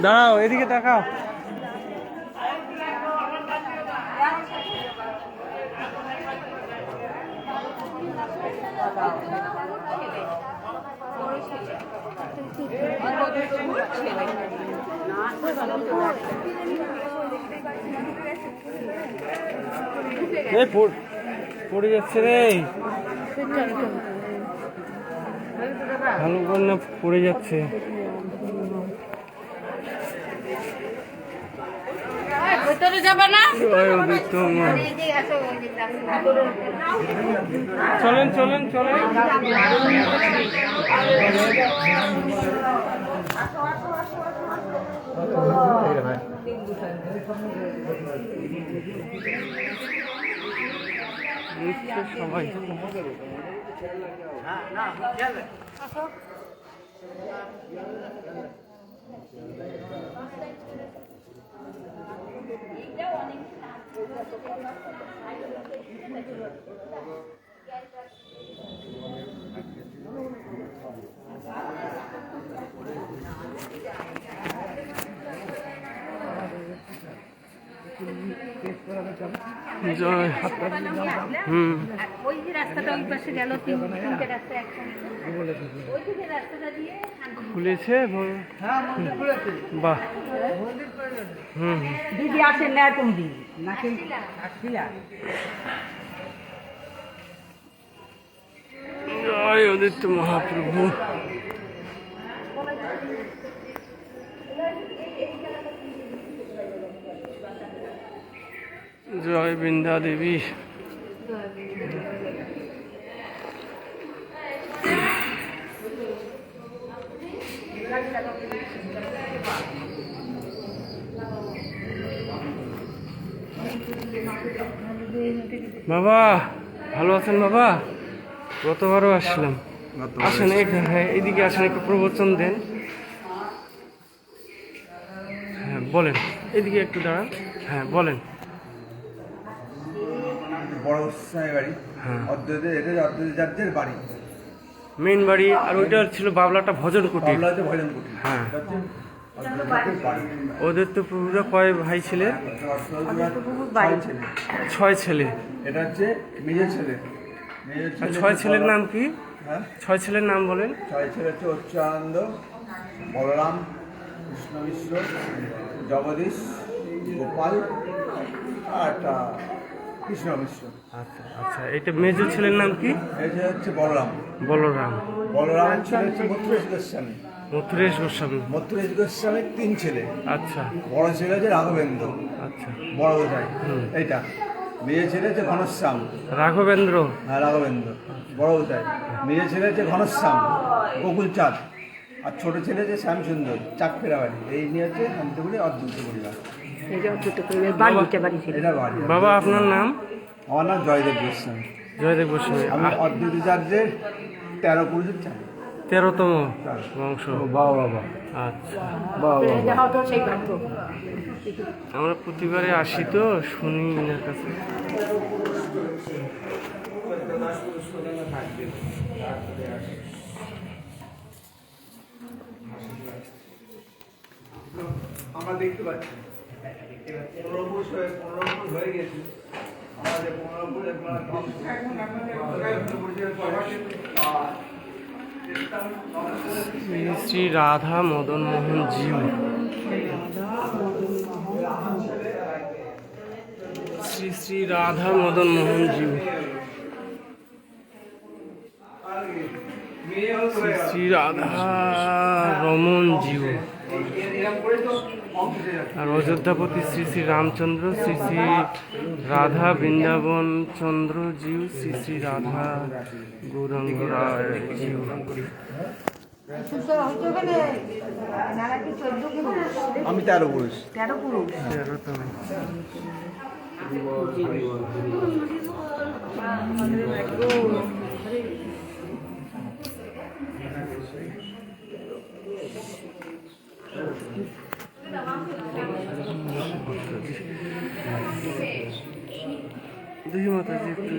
দাঁড়াও, এদিকে তাকাও। পড়ে যাচ্ছে রে, ভালো করে না পড়ে যাচ্ছে। চলেন চলেন চলেন। সবাই জয়। ওই যে রাস্তাটা ওই পাশে গেল, তিনটে রাস্তা একসঙ্গে খুলেছে। বাহ। দিদি আসেন না কোন দিন নাকি জয় উদিত মহাপ্রভু, জয় বৃন্দা দেবী। বাবা ভালো আছেন? বাবা গতবারও আসলাম, আসেন হ্যাঁ এদিকে আসেন, একটু প্রবচন দেন। হ্যাঁ বলেন, এদিকে একটু দাঁড়ান। হ্যাঁ বলেন। বড় বাড়ি, বাড়ি, মেইন বাড়ি। আর ওইটা ছিল বাবলাটা ভজন কুটির। হ্যাঁ, ওদের তো প্রভুরা কয় ভাই ছেলে? 6 ছেলে। এটা হচ্ছে মেজর ছেলে। 6 ছেলের নাম কি? 6 ছেলের নাম বলেন। 6 ছেলে হচ্ছে অচ্যুতানন্দ, বলরাম, কৃষ্ণ মিশ্র, জগদীশ, গোপাল আর একটা কৃষ্ণ মিশ্র। আচ্ছা আচ্ছা, এটা মেজর ছেলের নাম কি? এটা হচ্ছে বলরাম। বলরাম। বলরামের ছেলে হচ্ছে মথুরেশ গোস্বামী। মথুরেশ গোস্বামী। মথুরেশ গোস্বামীর 3 ছেলে। আচ্ছা। বড় ছেলে হচ্ছে রাঘবেন্দ্র। আচ্ছা। বড় কোথায় এইটা। মেয়ে ছেলে হচ্ছে ঘনশ্যাম। রাঘবেন্দ্র। হ্যাঁ রাঘবেন্দ্র বড় কোথায়। মেয়ে ছেলে হচ্ছে ঘনশ্যাম, গোকুলচাঁদ। আর ছোট ছেলে হচ্ছে শ্যামসুন্দর, চাকফেরা বাড়ি। এই নিয়ে হচ্ছে শান্তিপুরে অদ্ভুত পরিবার। বাবা আপনার নাম? আমার নাম জয়দেব গোস্বামী। জয়দেব গোস্বামী। আমি অদ্বৈতাচার্যের 13 পুরুষের 13তম বংশ। বাবা। আচ্ছা, আমরা প্রতিবারে আসি তো, শুনি এনার কাছে। আমরা দেখতে পাচ্ছি 15 পুরুষ হয়ে গেছে। আমাদের 15 শ্রী শ্রী রাধা মদন মোহন জিউ। শ্রী শ্রী রাধা মদন মোহন জিউ। শ্রী শ্রী রাধা রমন জিউ। আর অযোধ্যাপতি শ্রী শ্রী রামচন্দ্র, শ্রী শ্রী রাধা বৃন্দাবন চন্দ্র জিউ, শ্রী শ্রী রাধা গৌরাঙ্গ রায় জিউ। আমি 13 পুরুষ। 13তম। দেখি মাতাজি একটু